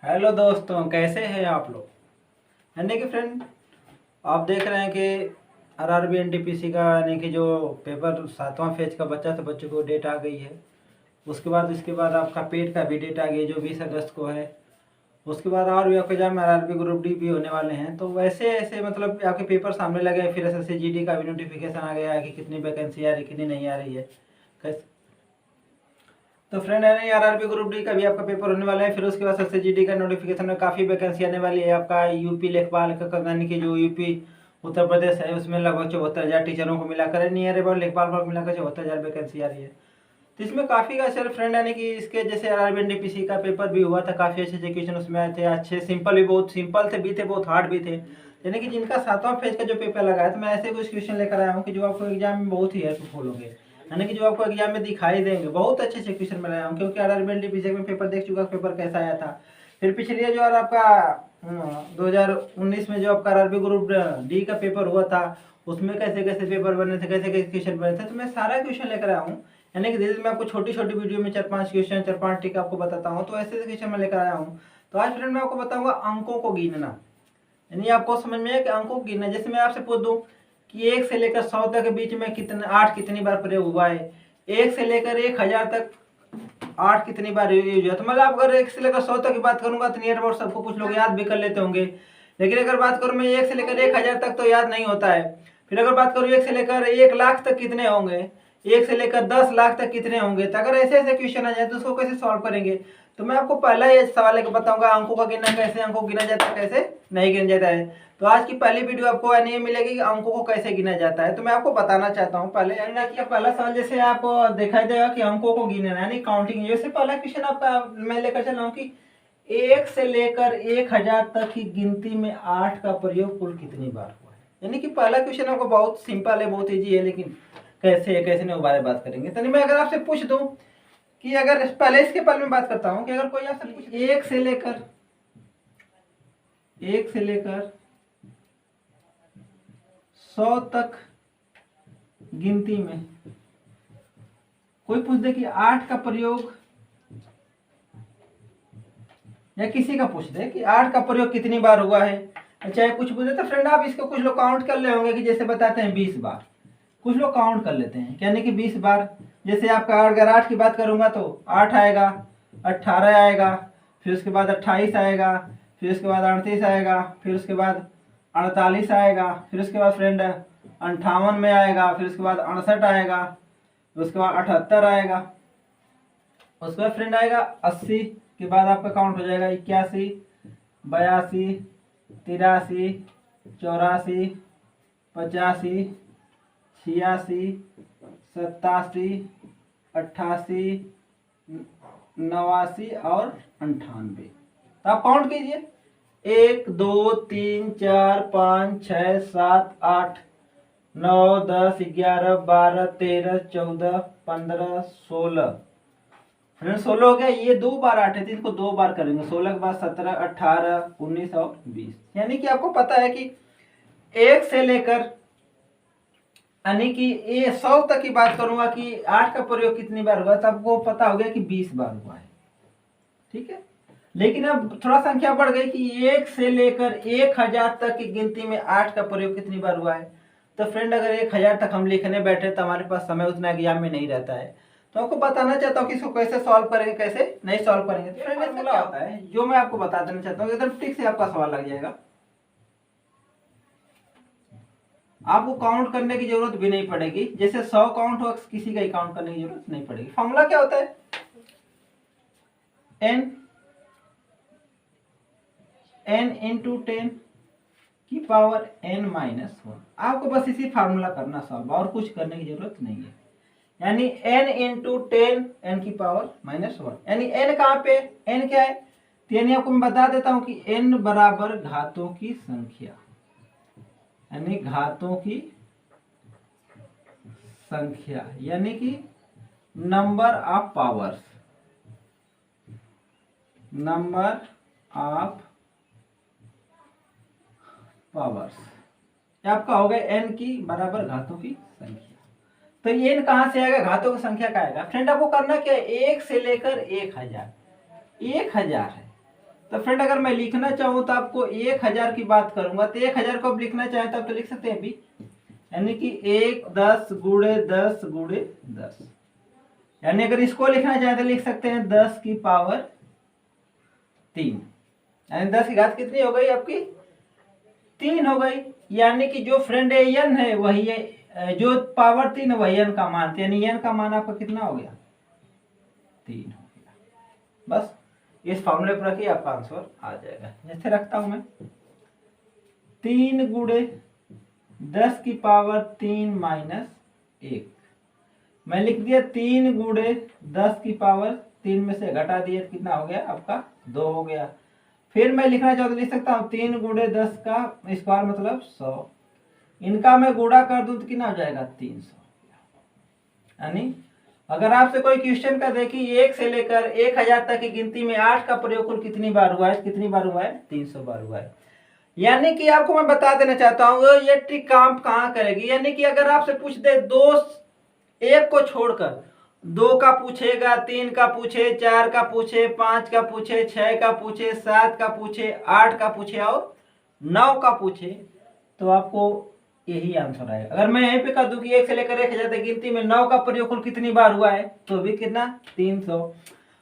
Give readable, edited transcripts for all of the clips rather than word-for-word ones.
Hello दोस्तों, कैसे हैं आप लोग। यानी कि फ्रेंड, आप देख रहे हैं कि आरआरबी एनटीपीसी का यानी कि जो पेपर 7वां फेज का बच्चा था, बच्चों को डेट आ गई है। इसके बाद आपका पेट का भी डेट आ गई है जो 20 अगस्त को है। उसके बाद और भी आपके एग्जाम आरआरबी ग्रुप डी भी होने वाले हैं। तो वैसे ऐसे मतलब आपके पेपर सामने लगे हैं। फिर एसएससी जीडी का भी नोटिफिकेशन आ गया है कि कितनी वैकेंसी आ रही, कितनी नहीं आ रही है कैसे। तो फ्रेंड है ना, आरआरबी ग्रुप डी का भी आपका पेपर होने वाला है। फिर उसके बाद एसएससी का नोटिफिकेशन में काफ़ी वैकेंसी आने वाली है। आपका यूपी लेखपाल का यानी कि जो यूपी उत्तर प्रदेश है उसमें लगभग 74,000 टीचरों को मिलाकर नियर अबाउट लेखपाल पर मिलाकर 74,000 वैकेंसी आ रही है। तो इसमें काफ़ी का सर फ्रेंड यानी कि इसके जैसे आरआरबी एनटीपीसी का पेपर भी हुआ था, काफ़ी अच्छे अच्छे क्वेश्चन उसमें आए थे। अच्छे सिंपल भी, बहुत सिंपल थे भी थे, बहुत हार्ड भी थे। यानी कि जिनका 7वां फेज का जो पेपर लगा है, तो मैं ऐसे कुछ क्वेश्चन लेकर आया हूँ कि जो आपको एग्जाम में बहुत ही हेल्पफुल होंगे। यानी कि जो आपको एग्जाम में दिखाई देंगे, बहुत अच्छे अच्छे क्वेश्चन मैं लाया हूँ क्योंकि आरआरबी एनटीपीसी में पेपर देख चुका, पेपर कैसा आया था। फिर पिछले जो आपका 2019 में जो आपका आरआरबी ग्रुप डी का पेपर हुआ था, उसमें कैसे कैसे पेपर बने थे, कैसे कैसे क्वेश्चन बने थे, तो मैं सारा क्वेश्चन लेकर आया हूँ। यानी कि धीरे धीरे मैं आपको छोटी छोटी वीडियो में 4-5 क्वेश्चन, 4-5 टिक आपको बताता हूँ। तो ऐसे क्वेश्चन मैं लेकर आया हूँ। तो आज फ्रेंड मैं आपको बताऊंगा अंकों को गिनना। यानी आपको समझ में है कि अंकों को गिनना। जैसे मैं आपसे पूछ दूं कि 1 से लेकर 100 तक के बीच में कितने 8 कितनी बार प्रयोग हुआ है, 1 से लेकर 1000 तक 8 कितनी बार यूज हुआ। तो मतलब अगर 1 से लेकर 100 तक की बात करूंगा तो नियर अबाउट सबको कुछ लोग याद भी कर लेते होंगे। लेकिन अगर बात करूं मैं 1 से लेकर 1000 तक तो याद नहीं होता है। फिर अगर बात करूं 1 से लेकर 1 लाख तक कितने होंगे, 1 से लेकर 10 लाख तक कितने होंगे। तो अगर ऐसे ऐसे क्वेश्चन आ जाए तो उसको कैसे सॉल्व करेंगे। तो मैं आपको पहला ये सवाल लेकर बताऊंगा अंकों का गिनना कैसे, अंकों को गिना जाता है कैसे नहीं गिना जाता है। तो आज की पहली वीडियो आपको यानी ये मिलेगी कि अंकों को कैसे गिना जाता है। तो मैं आपको बताना चाहता हूँ पहले यानी कि पहला सवाल जैसे आपको दिखाई देगा कि अंकों को गिनना यानी काउंटिंग। जैसे पहला क्वेश्चन आपका मैं लेकर चला हूँ कि 1 से लेकर 1000 तक की गिनती में 8 का प्रयोग कुल कितनी बार हुआ है। यानी कि पहला क्वेश्चन आपको बहुत सिंपल है, बहुत इजी है, लेकिन कैसे है कैसे नहीं वो बारे में बात करेंगे। तो मैं अगर आपसे पूछ दूं कि अगर पहले इसके पहले मैं बात करता हूं कि अगर कोई आपसे पूछ 1 से लेकर 100 तक गिनती में कोई पूछ दे कि 8 का प्रयोग, या किसी का पूछ दे कि 8 का प्रयोग कितनी बार हुआ है, चाहे कुछ पूछ दे, तो फ्रेंड आप इसको कुछ लोग काउंट कर ले होंगे कि जैसे बताते हैं 20 बार। कुछ लोग काउंट कर लेते हैं यानी कि 20 बार। जैसे आपका अगर 8 की बात करूंगा तो 8 आएगा, 18 आएगा, फिर उसके बाद 28 आएगा, फिर उसके बाद 38 आएगा, फिर उसके बाद 48 आएगा, फिर उसके बाद फ्रेंड 58 में आएगा, फिर उसके बाद 68 आएगा, फिर उसके बाद 78 आएगा, उसके बाद फ्रेंड आएगा 80 के बाद आपका काउंट हो जाएगा 81, 82, 83, 84, 85, 86, 87, 88, 89 और 98। तो आप काउंट कीजिए 1 2 3 4 5 6 7 8 9 10 11 12 13 14 15 16। फ्रेंड 16 हो गया। ये 2 बार 8 है तो इसको 2 बार करेंगे। 16 के बाद 17, 18, 19 और 20। यानी कि आपको पता है कि 1 से लेकर यानी कि ये 100 तक की बात करूंगा कि 8 का प्रयोग कितनी बार हुआ, तो आपको पता हो गया कि 20 बार हुआ है। ठीक है, लेकिन अब थोड़ा संख्या बढ़ गई कि 1 से लेकर 1000 तक की गिनती में 8 का प्रयोग कितनी बार हुआ है। तो फ्रेंड अगर 1000 तक हम लिखने बैठे तो हमारे पास समय उतना एग्जाम में नहीं रहता है। तो आपको बताना चाहता हूँ कि इसको कैसे सॉल्व करेंगे, कैसे नहीं सॉल्व करेंगे। तो फ्रेंड फॉर्मूला होता है जो मैं आपको बता देना चाहता हूँ, एकदम टिक से आपका सवाल लग जाएगा। आपको काउंट करने की जरूरत भी नहीं पड़ेगी। जैसे 100 काउंट हो, किसी का ही काउंट करने की जरूरत नहीं पड़ेगी। फॉर्मूला क्या होता है, n इंटू 10 की पावर n माइनस 1। आपको बस इसी फार्मूला करना सॉल्व, और कुछ करने की जरूरत नहीं है। यानी n इंटू 10 n की पावर माइनस 1। यानी n कहाँ पे, n क्या है, तो यानी आपको मैं बता देता हूं कि n बराबर घातों की संख्या, यानी घातों की संख्या, यानी कि number of powers, number of powers आपका हो गया n की बराबर घातों की संख्या। तो n कहां से आएगा, घातों की संख्या का आएगा। फ्रेंड आपको करना क्या है, 1 से लेकर 1000, 1000 है तो फ्रेंड अगर मैं लिखना चाहूँ तो आपको 1000 की बात करूंगा, तो 1000 को आप लिखना चाहें तो आप तो लिख सकते हैं अभी, यानी कि 1 10 गुणे 10 गुणे 10, यानी अगर इसको लिखना चाहें तो लिख सकते हैं 10 की पावर 3, यानी 10 की घात कितनी हो गई आपकी 3 हो गई। यानी कि जो फ्रेंड एन है वही है, जो पावर 3 है वही एन का मान, यानी एन का मान आपका कितना हो गया 3 हो गया। बस इस फॉर्मूले पर रखिए आपका आंसर आ जाएगा। जैसे रखता हूं मैं 3 गुणे 10 की पावर 3 माइनस 1, मैं लिख दिया 3 गुणे 10 की पावर 3 में से घटा दिया तो कितना हो गया आपका 2 हो गया। फिर मैं लिखना चाहूँ तो लिख सकता हूँ 3 गुणे 10 का स्क्वायर मतलब 100, इनका मैं गुणा कर दूं तो कितना हो जाएगा 300। यानी अगर आपसे कोई क्वेश्चन का देखिए 1 से लेकर 1000 तक की गिनती में 8 का प्रयोग कुल कितनी बार हुआ है, कितनी बार हुआ है 300 बार हुआ है। यानी कि आपको मैं बता देना चाहता हूँ ये ट्रिक काम कहाँ करेगी, यानी कि अगर आपसे पूछ दे 2 1 को छोड़कर 2 का पूछेगा, 3 का पूछे, 4 का पूछे, 5 का पूछे, 6 का पूछे, 7 का पूछे, 8 का पूछे और 9 का पूछे, तो आपको यही आंसर आएगा। अगर मैं यहीं पे कह दूं कि 1 से लेकर 1000 तक गिनती में 9 का प्रयोग कुल कितनी बार हुआ है तो भी कितना 300।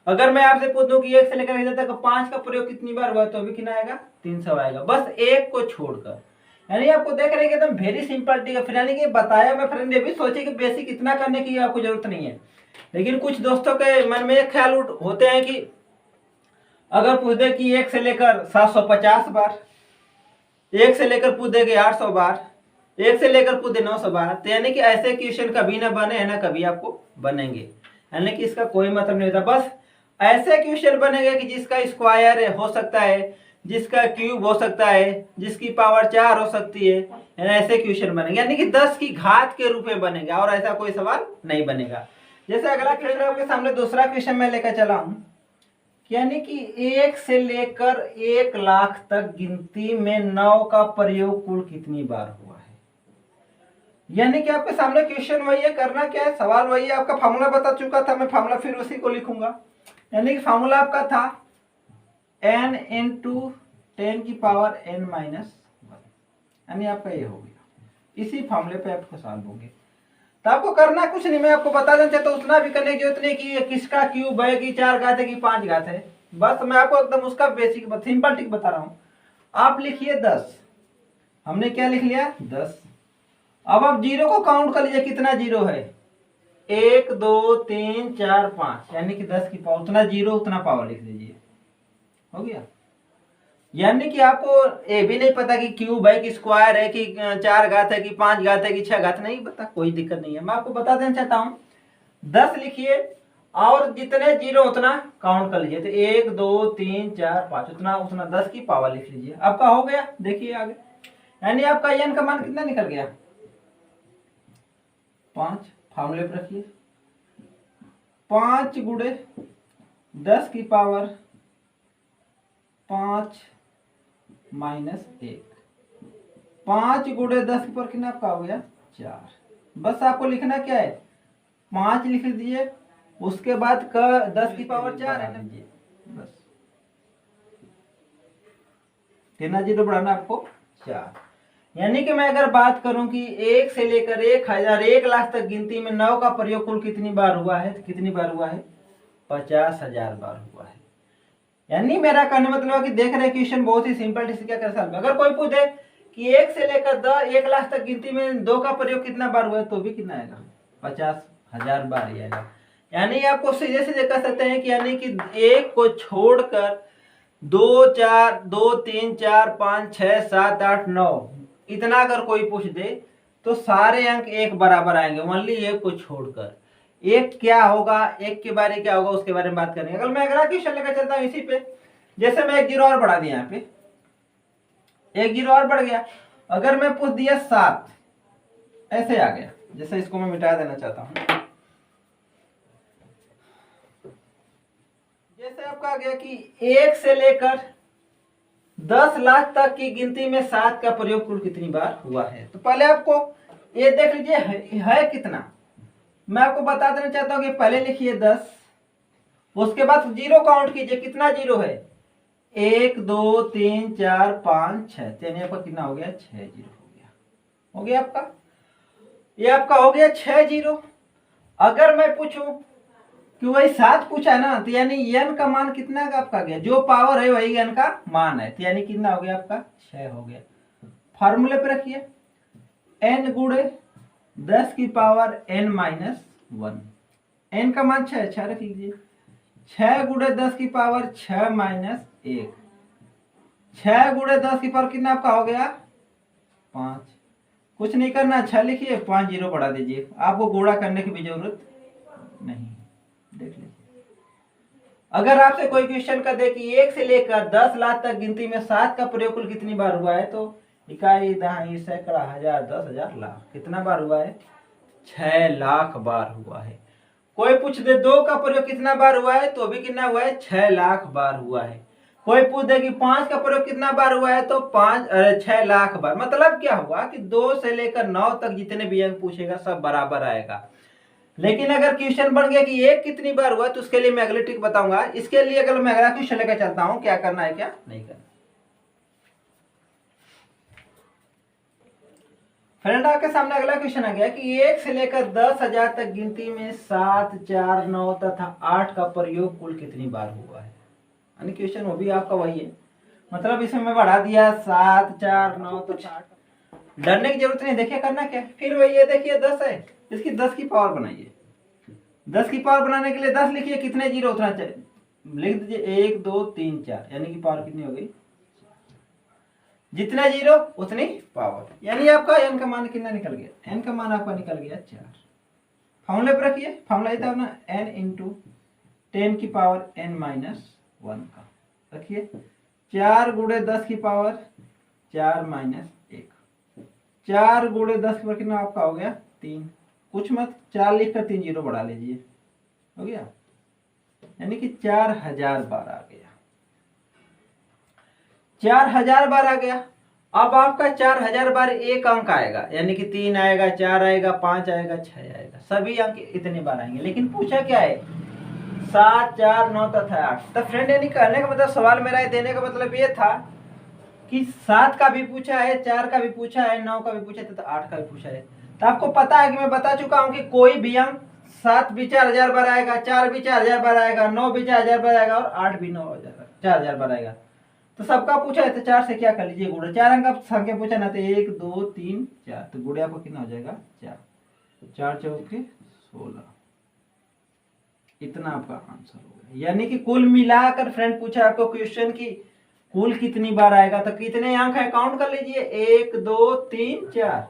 अगर मैं आपसे पूछ दूं कि 1 से लेकर 1000 तक 5 का प्रयोग कितनी बार हुआ है तो भी कितना आएगा 300 आएगा, बस 1 को छोड़कर। यानी आपको देख रहे हैं एकदम वेरी सिंपल ट्रिक है। फिर यानी कि बताया मैं फ्रेंड, ये भी सोचे कि बेसिक इतना करने की आपको जरूरत नहीं है, लेकिन कुछ दोस्तों के मन में एक ख्याल होते हैं कि अगर पूछ दे कि 1 से लेकर 750 बार, 1 से लेकर पूछ दे कि 800 बार, 1 से लेकर पूछ दे 900 बार, तो यानी कि ऐसे क्वेश्चन कभी ना बने है ना कभी आपको बनेंगे, यानी कि इसका कोई मतलब नहीं होता। बस ऐसे क्वेश्चन बनेंगे कि जिसका स्क्वायर हो सकता है, जिसका क्यूब हो सकता है, जिसकी पावर 4 हो सकती है, ऐसे क्वेश्चन बनेंगे, यानी कि 10 की घात के रूप में बनेगा और ऐसा कोई सवाल नहीं बनेगा। जैसे अगला क्वेश्चन आपके सामने दूसरा क्वेश्चन मैं लेकर चला हूं, यानी कि 1 से लेकर 1 लाख तक गिनती में 9 का प्रयोग कुल कितनी बार हुआ है। यानी कि आपके सामने क्वेश्चन वही है, करना क्या है, सवाल वही है। आपका फार्मूला बता चुका था मैं, फार्मूला फिर उसी को लिखूंगा। यानी कि फार्मूला आपका था n इंटू 10 की पावर n माइनस 1, यानी आपका ये हो गया। इसी फार्मूले पे आपको सॉल्व होंगे, तो आपको करना कुछ नहीं, मैं आपको बता देना चाहता हूँ, उतना भी करने की जरूरत नहीं कि किसका क्यूब है, कि 4 घात है कि 5 घात है, बस मैं आपको एकदम उसका बेसिक सिंपल ट्रिक बता रहा हूँ। आप लिखिए 10, हमने क्या लिख लिया 10। अब आप जीरो को काउंट कर लीजिए, कितना जीरो है 1 2 3 4 5, यानी कि 10 की पावर उतना जीरो उतना पावर लिख दीजिए, हो गया। यानी कि आपको ये भी नहीं पता कि क्यूब है कि स्क्वायर है कि 4 घात है कि 5 घात है कि 6 घात, नहीं पता, कोई दिक्कत नहीं है। मैं आपको बता देना चाहता हूँ 10 लिखिए और जितने जीरो उतना काउंट कर लीजिए, तो 1 2 3 4 5 उतना उतना 10 की पावर लिख लीजिए, आपका हो गया। देखिए आगे, यानी आपका n का मान कितना निकल गया 5, फार्मूले पर रखिए 5 गुणे 10 की पावर 5 माइनस 1, 5 गुणे 10 की पावर कितना आपका हो गया 4। बस आपको लिखना क्या है 5 लिख दीजिए, उसके बाद का 10 की पावर 4 है ना, बस कितना जीरो बढ़ाना आपको 4। यानी कि मैं अगर बात करूं कि 1 से लेकर 1000 1 लाख तक गिनती में 9 का प्रयोग कुल कितनी बार हुआ है, तो कितनी बार हुआ है 50,000 बार हुआ है। यानी मेरा कहने मतलब है कि देख रहे क्वेश्चन बहुत ही सिंपल, क्या कर सकते। अगर कोई पूछे कि 1 से लेकर 1 लाख तक गिनती में 2 का प्रयोग कितना बार हुआ है तो भी कितना आएगा 50,000 बार ही आएगा। यानी आपको सीधे सीधे कह सकते हैं कि यानी कि 1 को छोड़कर 2 4 2 3 4 5 6 7 8 9 इतना अगर कोई पूछ दे तो सारे अंक एक बराबर आएंगे, ओनली 1 को छोड़कर। एक क्या होगा, एक के बारे क्या होगा उसके बारे में बात करेंगे। अगर मैं अगला क्वेश्चन लेकर चलता हूं इसी पे, जैसे मैं 1 जीरो और बढ़ा दिया, यहाँ पे 1 जीरो और बढ़ गया। अगर मैं पूछ दिया 7, ऐसे आ गया, जैसे इसको मैं मिटा देना चाहता हूं। जैसे आपका आ गया कि 1 से लेकर 10 लाख तक की गिनती में 7 का प्रयोग कुल कितनी बार हुआ है, तो पहले आपको ये देख लीजिए है कितना। मैं आपको बता देना चाहता हूं कि पहले लिखिए 10, उसके बाद जीरो काउंट कीजिए, कितना जीरो है 1 2 3 4 5 6, यानी आपका कितना हो गया 6 जीरो हो गया आपका, ये आपका हो गया 6 जीरो। अगर मैं पूछूं कि वही 7 पूछा है ना, तो यानी n का मान कितना का आपका गया, जो पावर है वही n का मान है, तो यानी कितना हो गया आपका 6 हो गया। फार्मूले पे रखिए n गुणे 10 की पावर n माइनस 1, n का मान 6 रख लीजिए, 6 गुणे 10 की पावर 6 माइनस 1, 6 गुणे 10 की पावर कितना आपका हो गया 5। कुछ नहीं करना, 6 लिखिए 5 जीरो बढ़ा दीजिए, आपको गुणा करने की भी जरूरत नहीं। देख लीजिए, अगर आपसे कोई क्वेश्चन कर दे कि 1 से लेकर 10 लाख तक गिनती में 7 का प्रयोग कुल कितनी बार हुआ है, तो इकाई दहाई सैकड़ा हजार 10,000 लाख, कितना बार हुआ है 6 लाख बार हुआ है। कोई पूछ दे 2 का प्रयोग कितना बार हुआ है, तो भी कितना हुआ है 6 लाख बार हुआ है। कोई पूछ दे कि 5 का प्रयोग कितना बार हुआ है, तो 6 लाख बार। मतलब क्या हुआ कि 2 से लेकर 9 तक जितने भी अंक पूछेगा सब बराबर आएगा। लेकिन अगर क्वेश्चन बन गया कि 1 कितनी बार हुआ, तो उसके लिए मैं अगले ट्रिक बताऊंगा। इसके लिए अगर मैं अगला क्वेश्चन लेकर चलता हूं, क्या करना है क्या नहीं करना। फ्रेंड आपके सामने अगला क्वेश्चन आ गया कि 1 से लेकर 10,000 तक गिनती में 7 4 9 तथा 8 का प्रयोग कुल कितनी बार हुआ है। यानी क्वेश्चन वो भी आपका वही है, मतलब इसमें मैं बढ़ा दिया 7 4 9 तथा 8। डरने की जरूरत नहीं, देखिए करना क्या, फिर वही है, देखिए 10 है, इसकी 10 की पावर बनाइए। 10 की पावर बनाने के लिए 10 लिखिए, कितने जीरो उतना चाहिए लिख दीजिए 1 2 3 4, यानी कि पावर कितनी हो गई, जितने जीरो उतनी पावर, यानी आपका n का मान कितना निकल गया, n का मान आपका निकल गया 4। फॉर्मूले पर रखिए, फॉर्मूला ये था ना n इंटू 10 की पावर n माइनस 1 का, रखिए 4 गुणे 10 की पावर 4 माइनस 1, 4 गुणे 10 की पावर कितना आपका हो गया 3, कुछ मत 4 लिखकर 3 जीरो बढ़ा लीजिए, हो गया, यानी कि 4000 बार आ गया, 4000 बार आ गया। अब आपका 4000 बार एक अंक आएगा, यानी कि 3 आएगा 4 आएगा 5 आएगा 6 आएगा, सभी अंक इतने बार आएंगे। लेकिन पूछा क्या है 7 4 9 तथा 8। तो फ्रेंड यानी कहने का मतलब, सवाल मेरा देने का मतलब ये था कि 7 का भी पूछा है, 4 का भी पूछा है, 9 का भी पूछा है, तो 8 का भी पूछा है। तो आपको पता है कि मैं बता चुका हूं कि कोई भी अंक 7 भी 4000 बार आएगा, 4 भी 4000 बार आएगा, 9 भी 4000 बार आएगा और 8 भी 4000 बार आएगा। तो सबका पूछा है, तो 4 से क्या कर लीजिए गुणा, 4 अंक का संख्या पूछा ना, तो 1 2 3 4, तो गुणे आपको कितना हो जाएगा 4, 4 चौके 16, इतना आपका आंसर हो गया। यानी कि कुल मिलाकर फ्रेंड पूछा आपको क्वेश्चन की कुल कितनी बार आएगा, तो कितने अंक है काउंट कर लीजिए 1 2 3 4,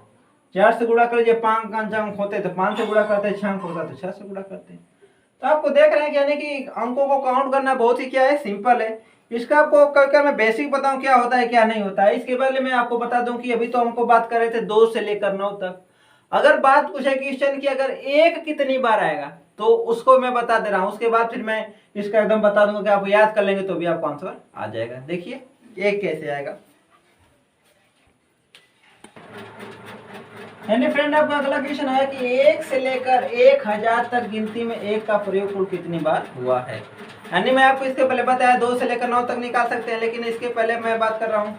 4 से गुणा कर लीजिए, 5 अंक होते तो 5 से गुणा करते, 6 अंक होता तो 6 से गुणा करते। तो आपको देख रहे हैं यानी कि अंकों को काउंट करना बहुत ही क्या है सिंपल है। इसका आपको क्या मैं बेसिक बताऊं क्या होता है क्या नहीं होता है। इसके पहले मैं आपको बता दूं कि अभी तो हमको बात कर रहे थे 2 से लेकर 9 तक। अगर बात पूछे क्वेश्चन की अगर 1 कितनी बार आएगा, तो उसको मैं बता दे रहा हूं, उसके बाद फिर मैं इसका एकदम बता दूंगा कि आप याद कर लेंगे तो भी आपको आंसर आ जाएगा। देखिए 1 कैसे आएगा, यानी फ्रेंड आपका अगला क्वेश्चन है कि 1 से लेकर 1000 तक गिनती में 1 का प्रयोग कुल कितनी बार हुआ है। यानी मैं आपको इसके पहले बताया 2 से लेकर 9 तक निकाल सकते हैं, लेकिन इसके पहले मैं बात कर रहा हूं,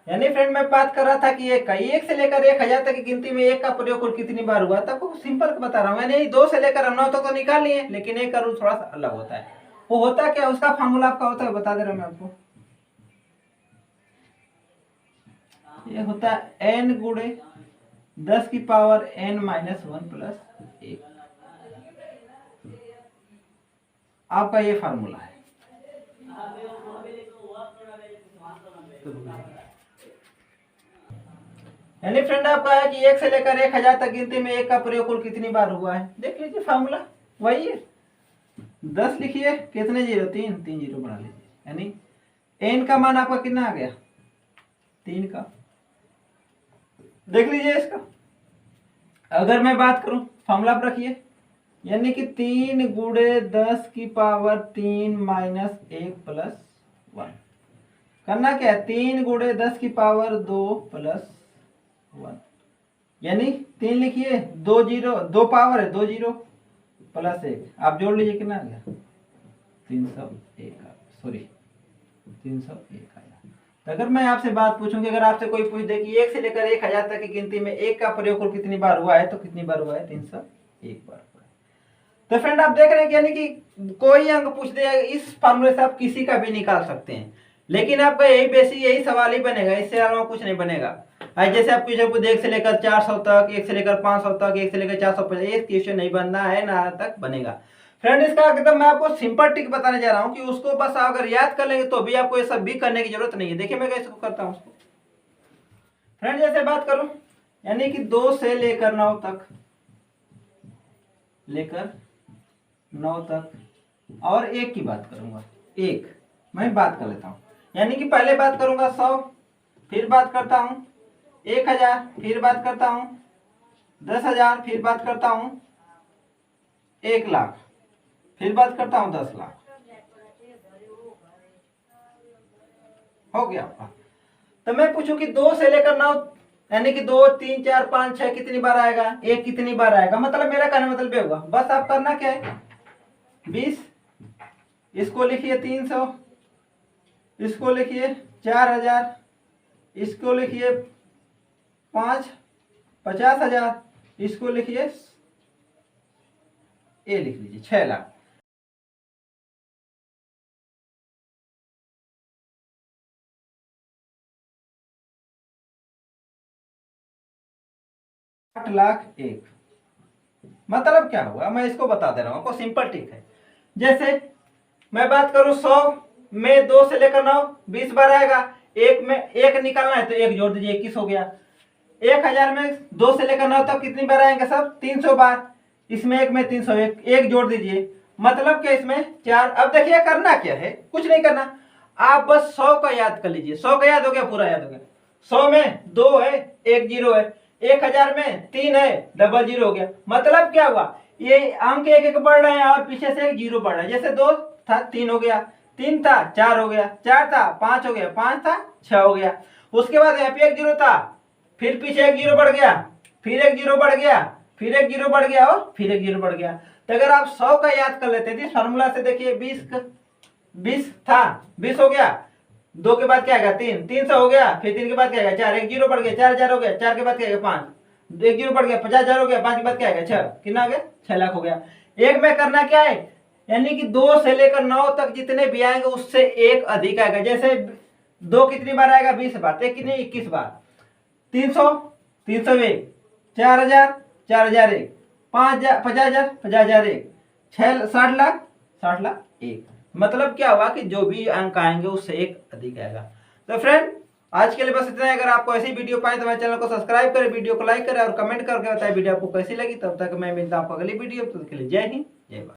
यानी फ्रेंड मैं बात कर रहा था कि 1 से लेकर 1000 तक की गिनती में 1 का प्रयोग कुल कितनी बार हुआ, तब आपको सिंपल बता रहा हूँ। यानी 2 से लेकर 9 तक तो निकाल लिए, लेकिन 1 का रूल थोड़ा सा अलग होता है। वो होता क्या, उसका फॉर्मूला आपका होता है, बता दे रहा हूं मैं आपको, ये होता है n गुणे 10 की पावर n माइनस 1 प्लस 1, आपका ये फार्मूला है। यानी फ्रेंड आपका है कि 1 से लेकर 1000 तक गिनती में 1 का प्रयोग कुल कितनी बार हुआ है। देख लीजिए फार्मूला वही है, 10 लिखिए, कितने जीरो 3 जीरो बना लीजिए, यानी n का मान आपका कितना आ गया 3 का। देख लीजिए इसका, अगर मैं बात करूं फॉर्मूला पर रखिए, यानी कि 3 गुणे 10 की पावर 3 माइनस 1 प्लस 1, करना क्या है 3 गुणे 10 की पावर 2 प्लस 1, यानी 3 लिखिए, 2 जीरो 2 पावर है 2 जीरो प्लस 1, आप जोड़ लीजिए कितना आ गया 301, सॉरी 301 आया। तो अगर मैं आपसे बात पूछूं कि अगर आपसे कोई पूछ दे कि 1 से लेकर 1000 तक की गिनती में 1 का प्रयोग कुल कितनी बार हुआ है, तो कितनी बार हुआ है? 301 बार हुआ है। तो फ्रेंड आप देख रहे हैं कि यानी कि कोई अंक पूछ दे, इस फार्मूले से आप किसी का भी निकाल सकते हैं, लेकिन आपका यही बेसिक यही सवाल ही बनेगा, इससे अलावा कुछ नहीं बनेगा। आज जैसे आप क्वेश्चन 1 से लेकर 400 तक, 1 से लेकर 500 तक, 1 से लेकर 450, ये क्वेश्चन नहीं बनना है, ना तक बनेगा। फ्रेंड इसका एकदम मैं आपको सिंपल ट्रिक बताने जा रहा हूं कि उसको बस अगर याद कर लेंगे तो भी आपको ये सब भी करने की जरूरत नहीं है। देखिए मैं कैसे करता हूं उसको। फ्रेंड जैसे बात करूं यानी कि 2 से लेकर 9 तक, लेकर 9 तक, और 1 की बात करूंगा। 1 मैं बात कर लेता हूं, यानी कि पहले बात करूंगा 100, फिर बात करता हूं 1000, फिर बात करता हूं 10,000, फिर बात करता हूं 1 लाख, फिर बात करता हूं 10 लाख। हो गया आपका। तो मैं पूछूं कि 2 से लेकर 9 यानी कि 2, 3, 4, 5, 6 कितनी बार आएगा? 1 कितनी बार आएगा? मतलब मेरा कहने मतलब ये होगा, बस आप करना क्या है, 20, इसको लिखिए 300, इसको लिखिए 4000, इसको लिखिए 50,000, इसको लिखिए ये लिख लीजिए 6 लाख। 8,01,000 मतलब क्या हुआ, मैं इसको बता दे रहा हूं आपको, सिंपल ट्रिक है। जैसे मैं बात करूं 100 में 2 से लेकर 9 20 बार आएगा, 1 में 1 निकालना है तो 1 जोड़ दीजिए, 21 हो गया। 1000 में 2 से लेकर 9 तक कितनी बार आएंगे सब? 300 बार। इसमें 1 में 301, 1 जोड़ दीजिए, मतलब क्या इसमें 4। अब देखिए करना क्या है, कुछ नहीं करना, आप बस 100 का याद कर लीजिए। 100 का याद हो गया, पूरा याद हो गया। 100 में 2 है, 1 0 है, 1000 में 3 है, डबल 0 हो गया। मतलब क्या हुआ, ये अंक एक एक बढ़ रहे हैं और पीछे से एक 0 बढ़ रहा है। जैसे 2 था 3 हो गया, 3 था 4 हो गया, 4 था 5 हो गया, 5 था 6 हो गया। उसके बाद यहाँ पे एक 0 था, फिर पीछे एक 0 बढ़ गया, फिर एक 0 बढ़ गया, फिर एक 0 बढ़ गया और फिर एक 0 बढ़ गया। तो अगर आप 100 का याद कर लेते थे फार्मूला से, देखिए 20 था, 20 हो गया, 2 के बाद क्या आएगा 3, 300 हो गया, फिर 3 के बाद क्या आएगा 4, एक 0 बढ़ गया, 4000 हो गया, 4 के बाद क्या आएगा 5, एक 0 बढ़ गया, 50,000 हो गया, 5 के बाद क्या आएगा 6, कितना आ गया 6 लाख हो गया। एक में करना क्या है, यानी कि 2 से लेकर 9 तक जितने भी आएंगे उससे एक अधिक आएगा। जैसे 2 कितनी बार आएगा 20 बार, तो कितनी 21 बार, 300, 301, 4000, 4001, 5000, 50,001, 60 लाख, 60 लाख 1। मतलब क्या हुआ कि जो भी अंक आएंगे उससे एक अधिक आएगा। तो फ्रेंड आज के लिए बस इतना है। अगर आपको ऐसी वीडियो पाए तो हमारे चैनल को सब्सक्राइब करें, वीडियो को लाइक करें और कमेंट करके बताएं वीडियो आपको कैसी लगी। तब तक मैं मिलता हूं आपको अगली वीडियो, तो उसके लिए जय हिंद, जय भारत।